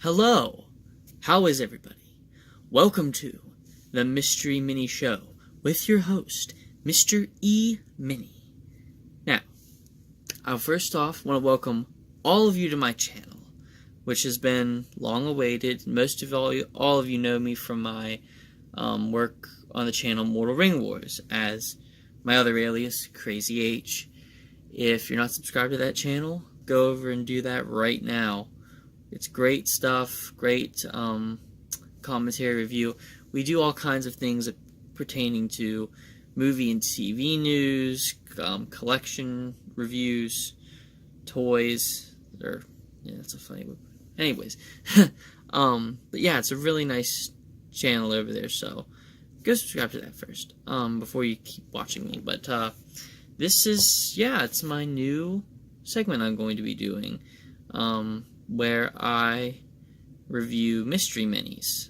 Hello! How is everybody? Welcome to the Mystery Mini Show with your host, Mr. E. Minny. Now, I first off want to welcome all of you to my channel, which has been long awaited. Most of all of you know me from my work on the channel Mortal Ring Wars as my other alias, Crazy H. If you're not subscribed to that channel, go over and do that right now. It's great stuff, great commentary review. We do all kinds of things pertaining to movie and TV news, collection reviews, toys, that's a funny word. Anyways, but yeah, it's a really nice channel over there, so go subscribe to that first, before you keep watching me. But this is, it's my new segment I'm going to be doing, where I review mystery minis,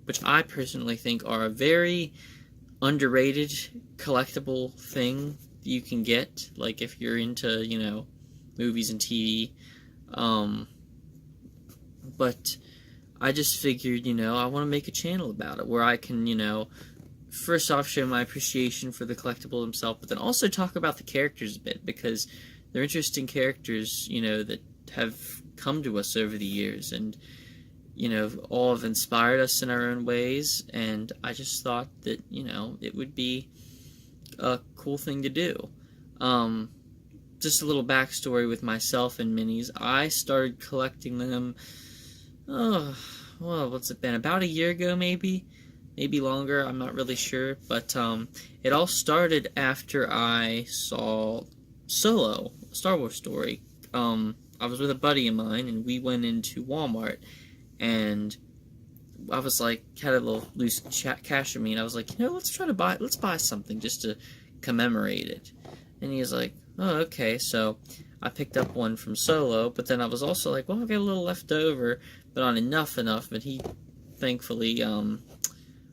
which I personally think are a very underrated collectible thing you can get, like if you're into, movies and TV. But I just figured, I want to make a channel about it where I can, first off show my appreciation for the collectible themselves, but then also talk about the characters a bit, because they're interesting characters, that have come to us over the years, and all have inspired us in our own ways, and I just thought that it would be a cool thing to do. Just a little backstory with myself and minis. I started collecting them, what's it been, about a year ago, maybe longer, I'm not really sure, but it all started after I saw Solo, a Star Wars story. I was with a buddy of mine, and we went into Walmart, and I was like, had a little loose cash in me, and I was like, let's buy something just to commemorate it. And he was like, oh, okay. So I picked up one from Solo, but then I was also like, well, I've got a little left over, but not enough, but he thankfully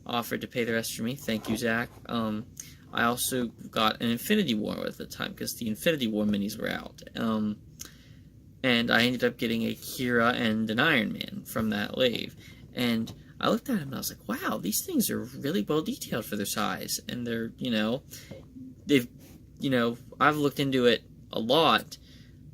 offered to pay the rest for me. Thank you, Zach. I also got an Infinity War at the time, because the Infinity War minis were out. And I ended up getting a Kira and an Iron Man from that wave. And I looked at him and I was like, wow, these things are really well detailed for their size. And they're, I've looked into it a lot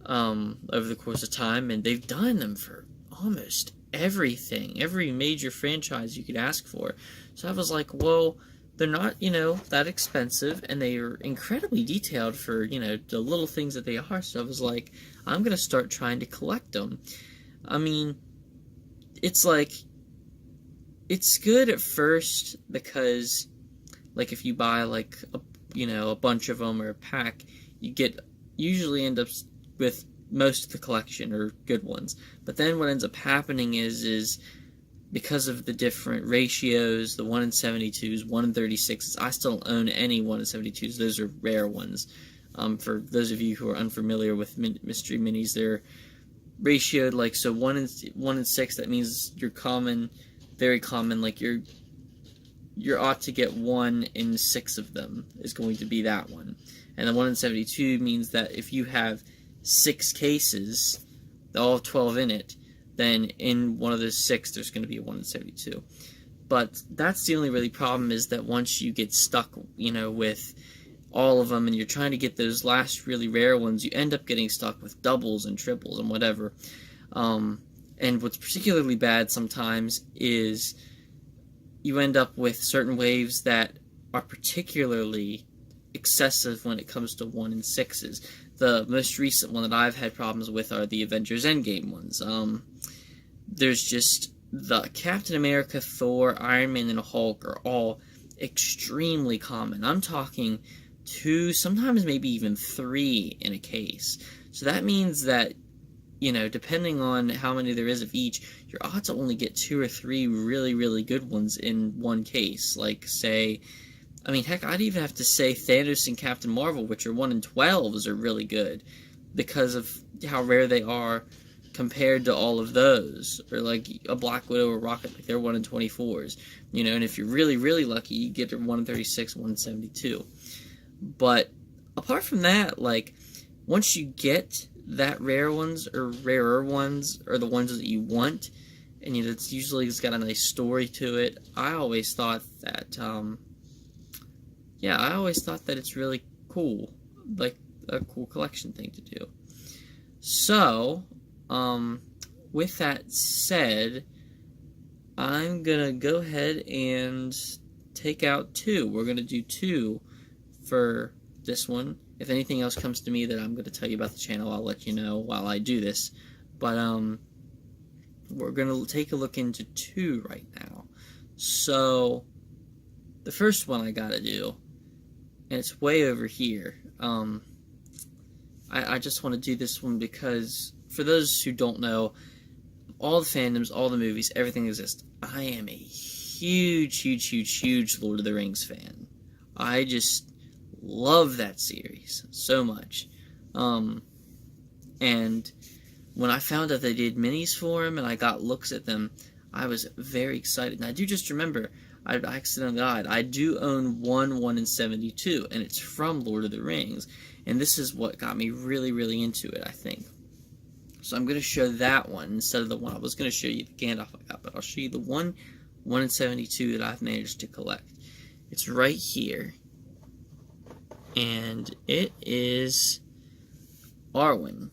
over the course of time, and they've done them for almost everything, every major franchise you could ask for. So I was like, well, they're not, that expensive, and they are incredibly detailed for, the little things that they are. So I was like, I'm going to start trying to collect them. I mean, it's like, it's good at first because, like, if you buy, like, a bunch of them or a pack, usually end up with most of the collection, or good ones. But then what ends up happening is because of the different ratios, the 1 in 72s, 1 in 36s, I still don't own any 1 in 72s. Those are rare ones. For those of you who are unfamiliar with mystery minis, they're ratioed, like, so 1 in 6, that means you're common, very common, like you're ought to get 1 in 6 of them is going to be that one. And the 1 in 72 means that if you have 6 cases, all 12 in it, then in one of those 6, there's going to be a 1 in 72. But that's the only really problem, is that once you get stuck, with all of them, and you're trying to get those last really rare ones, you end up getting stuck with doubles and triples and whatever. And what's particularly bad sometimes is you end up with certain waves that are particularly excessive when it comes to 1 in 6s. The most recent one that I've had problems with are the Avengers Endgame ones. There's just the Captain America, Thor, Iron Man, and Hulk are all extremely common. I'm talking 2, sometimes maybe even 3 in a case. So that means that, depending on how many there is of each, your odds to only get 2 or 3 really, really good ones in one case. Like, say, heck, I'd even have to say Thanos and Captain Marvel, which are 1 in 12s, are really good because of how rare they are compared to all of those. Or like a Black Widow or Rocket, like they're 1 in 24s. And if you're really, really lucky, you get a 1 in 36, 1 in 72. But apart from that, like, once you get that rare ones, or rarer ones, or the ones that you want, and it's got a nice story to it. I always thought that, I always thought that it's really cool, like a cool collection thing to do. So, with that said, I'm gonna go ahead and take out 2. We're gonna do 2 for this one. If anything else comes to me that I'm gonna tell you about the channel, I'll let you know while I do this. But we're gonna take a look into 2 right now. So the first one I gotta do, and it's way over here. I just want to do this one because, for those who don't know, all the fandoms, all the movies, everything exists. I am a huge, huge, huge, huge Lord of the Rings fan. I just love that series so much. And when I found out they did minis for them and I got looks at them, I was very excited. And I do just remember, I accidentally lied. I do own 1 in 72, and it's from Lord of the Rings. And this is what got me really, really into it, I think. So I'm going to show that one instead of the one I was going to show you the Gandalf I got, but I'll show you the 1 in 72 that I've managed to collect. It's right here, and it is Arwen,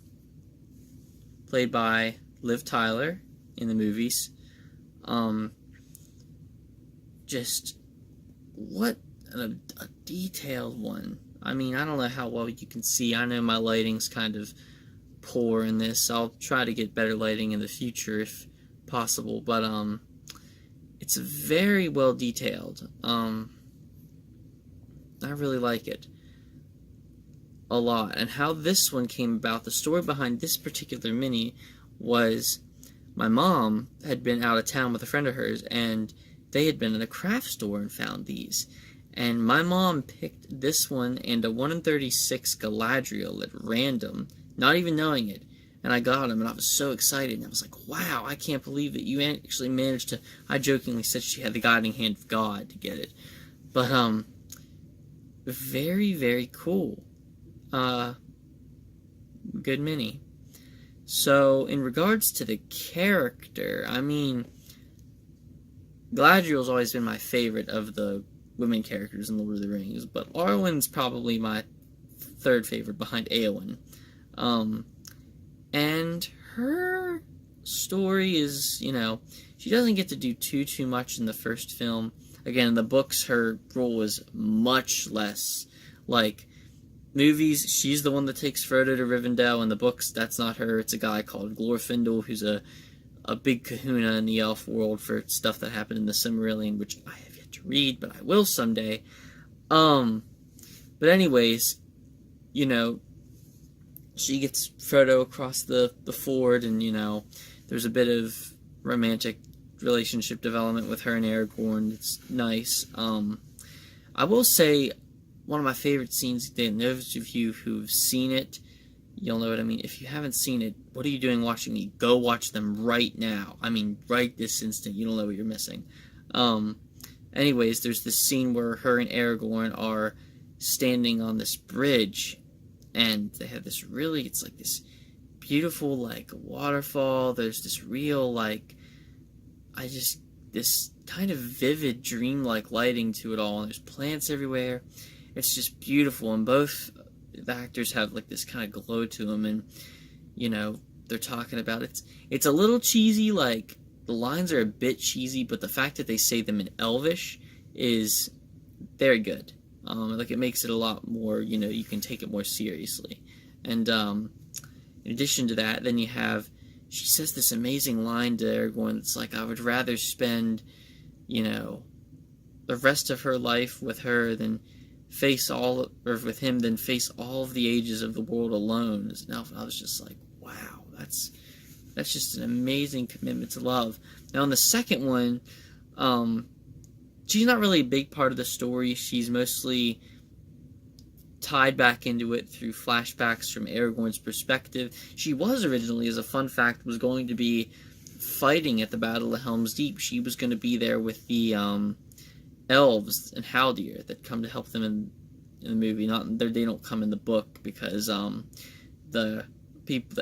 played by Liv Tyler in the movies. Just what a detailed one. I mean, I don't know how well you can see. I know my lighting's kind of poor in this. I'll try to get better lighting in the future if possible, but it's very well detailed. I really like it a lot. And how this one came about, the story behind this particular mini was my mom had been out of town with a friend of hers, and they had been in a craft store and found these. And my mom picked this one and a 1 in 36 Galadriel at random, not even knowing it. And I got them, and I was so excited. And I was like, wow, I can't believe that you actually managed to... I jokingly said she had the guiding hand of God to get it. But, very, very cool. Good mini. So, in regards to the character, I mean, Galadriel's always been my favorite of the women characters in Lord of the Rings, but Arwen's probably my 3rd favorite behind Éowyn. And her story is, she doesn't get to do too much in the first film. Again, in the books, her role is much less. Like, movies, she's the one that takes Frodo to Rivendell. In the books, that's not her. It's a guy called Glorfindel, who's a big kahuna in the elf world for stuff that happened in the Silmarillion, which I have yet to read, but I will someday. But anyways, she gets Frodo across the ford, and, there's a bit of romantic relationship development with her and Aragorn. It's nice. I will say, one of my favorite scenes, those of you who've seen it, you'll know what I mean. If you haven't seen it, what are you doing watching me? Go watch them right now. I mean, right this instant. You don't know what you're missing. Anyways, there's this scene where her and Aragorn are standing on this bridge, and they have this really, it's like this beautiful, like, waterfall. There's this real, like, this kind of vivid, dreamlike lighting to it all, and there's plants everywhere. It's just beautiful, and both the actors have, like, this kind of glow to them, and, they're talking about it. It's a little cheesy, like, the lines are a bit cheesy, but the fact that they say them in Elvish is very good. Like, it makes it a lot more, you can take it more seriously. And, in addition to that, then you have, she says this amazing line to Aragorn, it's like, I would rather spend, the rest of her life with her than with him than face all of the ages of the world alone. And I was just like, wow, that's just an amazing commitment to love. Now, in the second one, she's not really a big part of the story. She's mostly tied back into it through flashbacks from Aragorn's perspective. She was originally, as a fun fact, was going to be fighting at the Battle of Helm's Deep. She was going to be there with the elves and Haldir that come to help them in the movie. They don't come in the book because the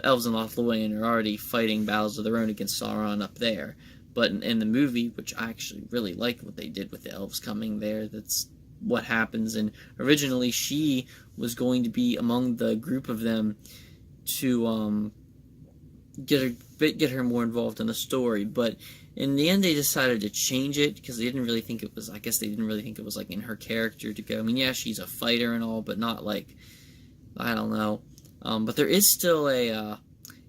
elves in Lothlorien are already fighting battles of their own against Sauron up there. But in the movie, which I actually really liked what they did with the elves coming there, that's what happens. And originally she was going to be among the group of them to get her more involved in the story, but in the end they decided to change it because they didn't really think it was, I guess they didn't really think it was like in her character to go. I mean, yeah, she's a fighter and all, but not like, I don't know. But there is still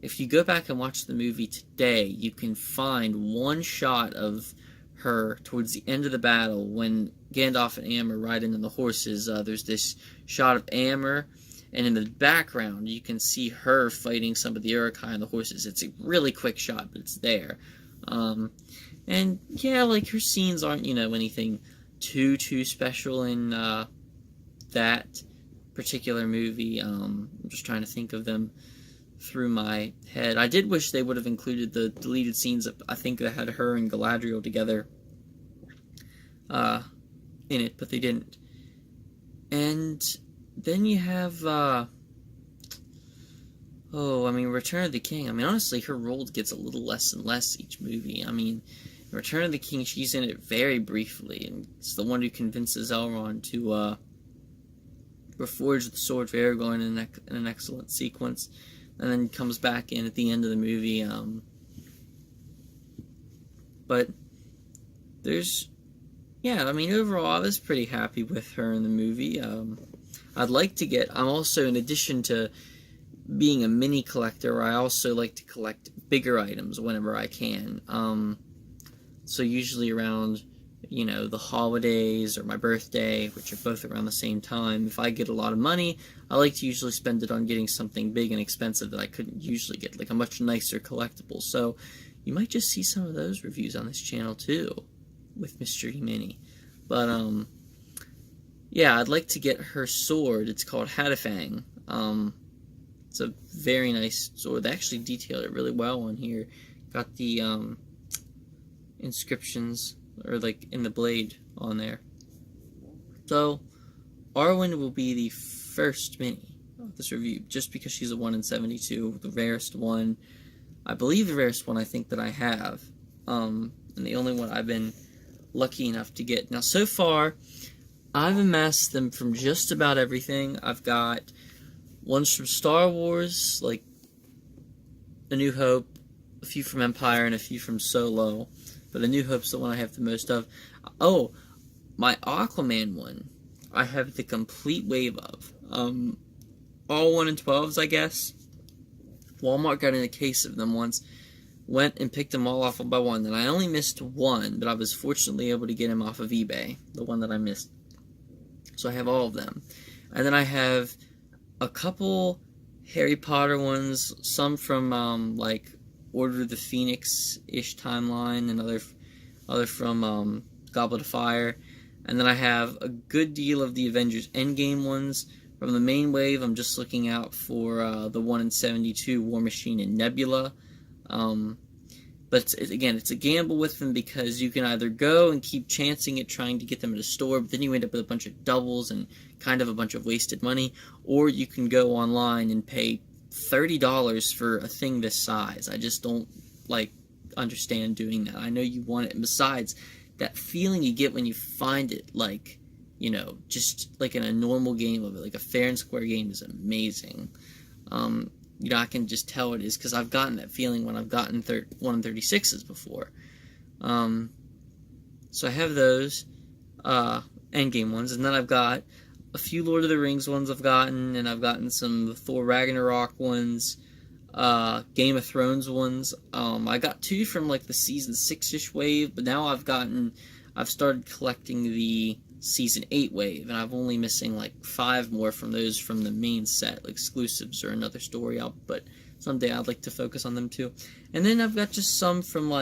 if you go back and watch the movie today, you can find one shot of her towards the end of the battle when Gandalf and Am are riding on the horses. There's this shot of Am, and in the background you can see her fighting some of the Uruk-hai on the horses. It's a really quick shot, but it's there. And yeah, like, her scenes aren't, anything too special in that particular movie. I'm just trying to think of them through my head. I did wish they would have included the deleted scenes that I think that had her and Galadriel together in it, but they didn't. And then you have Return of the King. I mean, honestly, her role gets a little less and less each movie. I mean, Return of the King, she's in it very briefly, and it's the one who convinces Elrond to reforge the sword for Aragorn in an excellent sequence, and then comes back in at the end of the movie. But there's, overall, I was pretty happy with her in the movie. I'd like to I'm also, in addition to being a mini collector, I also like to collect bigger items whenever I can. So usually around, the holidays or my birthday, which are both around the same time, if I get a lot of money, I like to usually spend it on getting something big and expensive that I couldn't usually get, like a much nicer collectible. So you might just see some of those reviews on this channel too, with Mystery Minnie. But, yeah, I'd like to get her sword. It's called Hadafang. It's a very nice sword. They actually detailed it really well on here. Got the inscriptions, or like in the blade on there. So Arwen will be the first Minnie of this review, just because she's a 1 in 72, the rarest one. I believe the rarest one I think that I have, and the only one I've been lucky enough to get. Now, so far, I've amassed them from just about everything. I've got ones from Star Wars, like A New Hope, a few from Empire, and a few from Solo. But A New Hope's the one I have the most of. Oh, my Aquaman one, I have the complete wave of. All 1 in 12s, I guess. Walmart got in a case of them once. Went and picked them all off one by one. And I only missed one, but I was fortunately able to get him off of eBay. The one that I missed. So I have all of them. And then I have a couple Harry Potter ones. Some from, like, Order of the Phoenix-ish timeline. And other from Goblet of Fire. And then I have a good deal of the Avengers Endgame ones. From the main wave, I'm just looking out for the 1 in 72 War Machine and Nebula. But it's a gamble with them, because you can either go and keep chancing it, trying to get them at a store, but then you end up with a bunch of doubles and kind of a bunch of wasted money, or you can go online and pay $30 for a thing this size. I just don't, understand doing that. I know you want it, and besides, that feeling you get when you find it, just like in a normal game of it, like a fair and square game, is amazing. I can just tell it is, because I've gotten that feeling when I've gotten 1 in 36s before. So I have those Endgame ones, and then I've got a few Lord of the Rings ones I've gotten, and I've gotten some Thor Ragnarok ones, Game of Thrones ones. I got 2 from the season 6-ish wave, but now I've started collecting the season 8 wave, and I'm only missing 5 more from those from the main set, exclusives or another story out, but someday I'd like to focus on them too. And then I've got just some from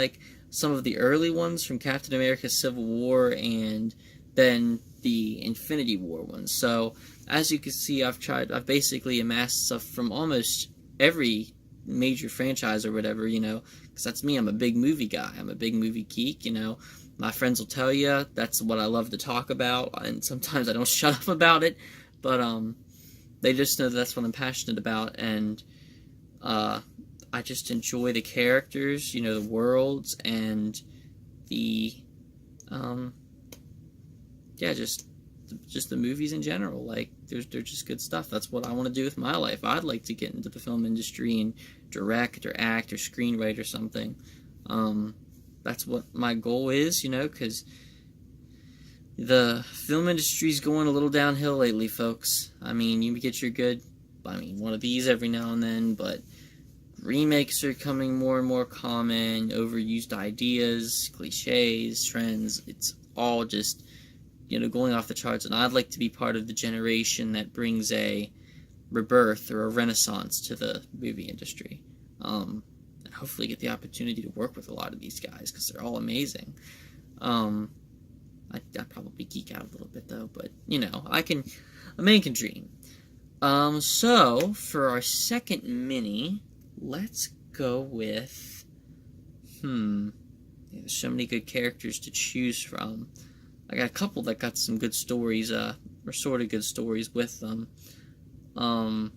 some of the early ones from Captain America Civil War, and then the Infinity War ones. So as you can see, I've basically amassed stuff from almost every major franchise or whatever, because that's me. I'm a big movie guy. I'm a big movie geek, My friends will tell you that's what I love to talk about, and sometimes I don't shut up about it, but they just know that's what I'm passionate about, and I just enjoy the characters, the worlds, and the, yeah, just the movies in general. Like, they're just good stuff. That's what I want to do with my life. I'd like to get into the film industry and direct or act or screenwrite or something. That's what my goal is, because the film industry's going a little downhill lately, folks. I mean, you get your good, one of these every now and then, but remakes are becoming more and more common, overused ideas, cliches, trends. It's all just, going off the charts, and I'd like to be part of the generation that brings a rebirth or a renaissance to the movie industry. And hopefully get the opportunity to work with a lot of these guys, because they're all amazing. I'd probably geek out a little bit, though, but, a man can dream. So, for our second mini, let's go with, there's so many good characters to choose from. I got a couple that got some good stories, or sort of good stories with them. There's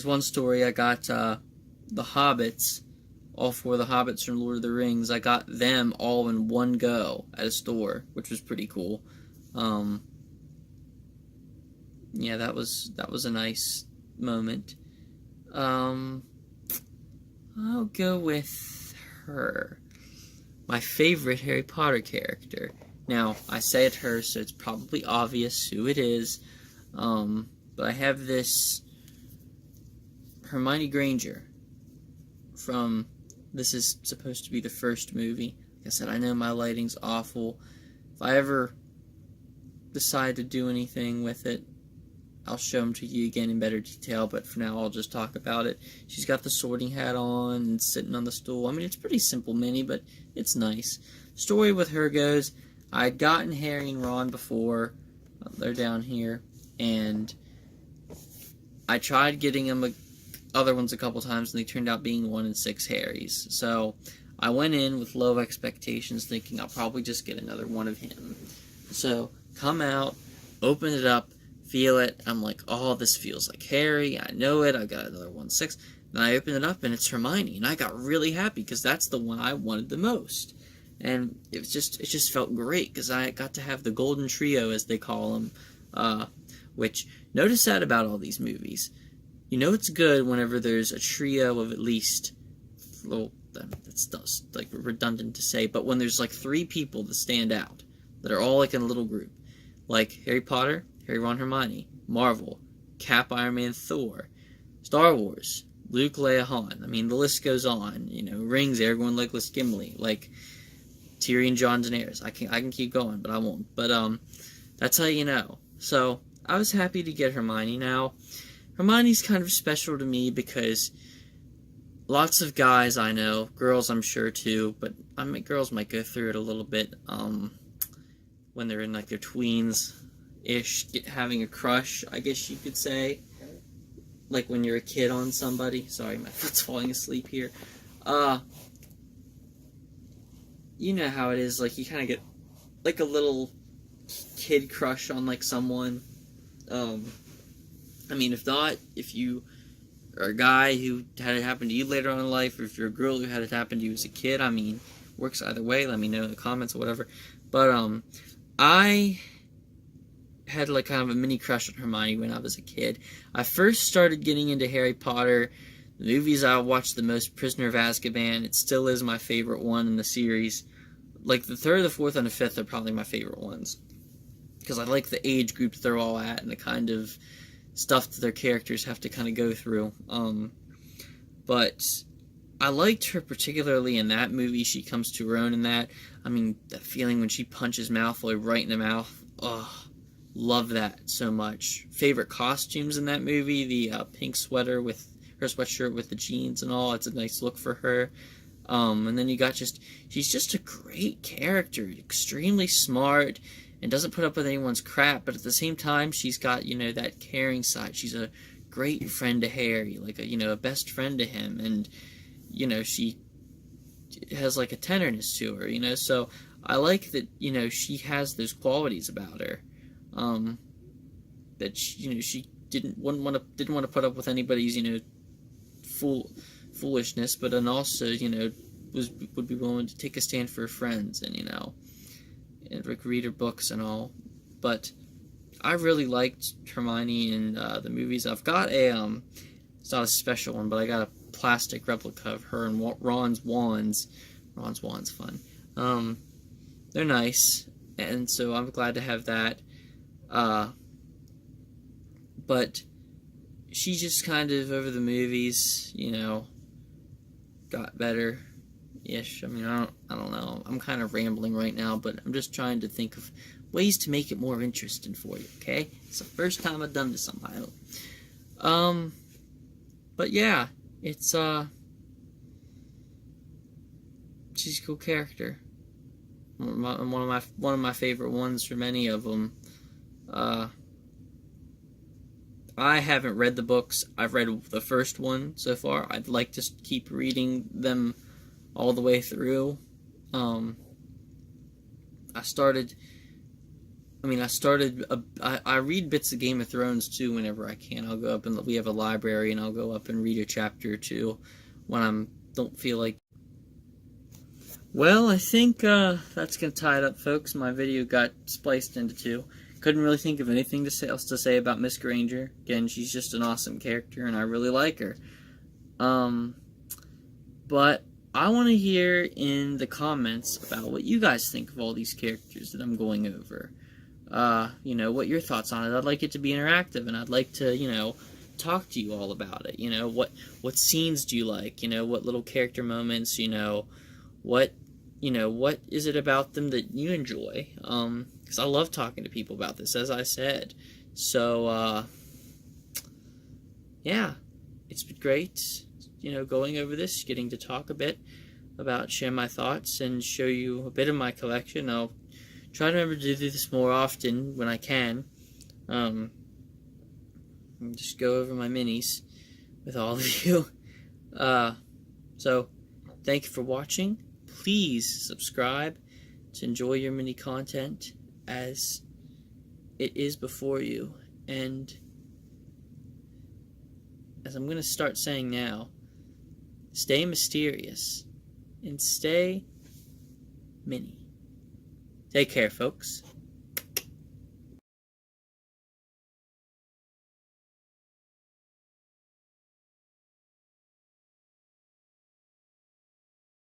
one story I got, the Hobbits, all four of the Hobbits from Lord of the Rings. I got them all in one go at a store, which was pretty cool. Yeah, that was a nice moment. I'll go with her. My favorite Harry Potter character. Now, I say it her, so it's probably obvious who it is. But I have this Hermione Granger from, this is supposed to be the first movie. Like I said, I know my lighting's awful. If I ever decide to do anything with it, I'll show them to you again in better detail, but for now I'll just talk about it. She's got the sorting hat on and sitting on the stool. It's pretty simple mini, but it's nice. Story with her goes, I'd gotten Harry and Ron before. They're down here. And I tried getting them other ones a couple times, and they turned out being 1 in 6 Harrys. So I went in with low expectations, thinking I'll probably just get another one of him. So come out, open it up, feel it. I'm like, oh, this feels like Harry. I know it. I got another 1 6. Then I open it up, and it's Hermione, and I got really happy because that's the one I wanted the most. And it just felt great because I got to have the golden trio, as they call them. Which, notice that about all these movies. It's good whenever there's a trio of at least, well, that's like redundant to say, but when there's like 3 people that stand out, that are all like in a little group, like Harry Potter, Harry, Ron, Hermione, Marvel, Cap, Iron Man, Thor, Star Wars, Luke, Leia, Han. The list goes on. Rings, Aragorn, Legolas, Gimli, like Tyrion, Jon, Daenerys. I can keep going, but I won't. But that's how you know. So I was happy to get Hermione. Now, Hermione's kind of special to me because lots of guys I know, girls I'm sure too, but girls might go through it a little bit when they're in like their tweens-ish, having a crush, I guess you could say. Like when you're a kid on somebody. Sorry, my foot's falling asleep here. You know how it is, like you kind of get like a little kid crush on like someone. If not, if you are a guy who had it happen to you later on in life, or if you're a girl who had it happen to you as a kid, works either way. Let me know in the comments or whatever. But I had like kind of a mini crush on Hermione when I was a kid. I first started getting into Harry Potter. The movies I watched the most, Prisoner of Azkaban. It still is my favorite one in the series. Like the 3rd, the 4th, and the 5th are probably my favorite ones. Because I like the age group that they're all at and the kind of stuff that their characters have to kind of go through. But I liked her particularly in that movie. She comes to her own in that. That feeling when she punches Malfoy right in the mouth. Oh, love that so much. Favorite costumes in that movie, the pink sweater with her sweatshirt with the jeans and all. It's a nice look for her. And then you got she's just a great character, extremely smart, and doesn't put up with anyone's crap, but at the same time, she's got, that caring side. She's a great friend to Harry, like a best friend to him, and, she has like a tenderness to her, so I like that, she has those qualities about her, that she didn't want to put up with anybody's, foolishness, but then also, would be willing to take a stand for her friends and, and like read her books and all. But I really liked Hermione in the movies. I've got it's not a special one, but I got a plastic replica of her and Ron's wands. Ron's wand's fun. They're nice, and so I'm glad to have that. But she just kind of, over the movies, got better-ish. I mean, I don't know. I'm kind of rambling right now, but I'm just trying to think of ways to make it more interesting for you, okay? It's the first time I've done this on my own. But yeah, it's, she's a cool character. One of my favorite ones from any of them. I haven't read the books. I've read the first one so far. I'd like to keep reading them all the way through. I read bits of Game of Thrones too whenever I can. I'll go up and we have a library and I'll go up and read a chapter or two when I don't feel like. Well, I think that's gonna tie it up, folks. My video got spliced into two. Couldn't really think of anything else to say about Miss Granger. Again, she's just an awesome character, and I really like her. But I want to hear in the comments about what you guys think of all these characters that I'm going over. What your thoughts on it. I'd like it to be interactive, and I'd like to, talk to you all about it. What scenes do you like? What little character moments? What is it about them that you enjoy? Because I love talking to people about this, as I said. So, yeah, it's been great, going over this, getting to talk a bit about, share my thoughts, and show you a bit of my collection. I'll try to remember to do this more often when I can. And just go over my minis with all of you. So, thank you for watching. Please subscribe to enjoy your mini content as it is before you. And as I'm going to start saying now, stay mysterious and stay mini. Take care, folks.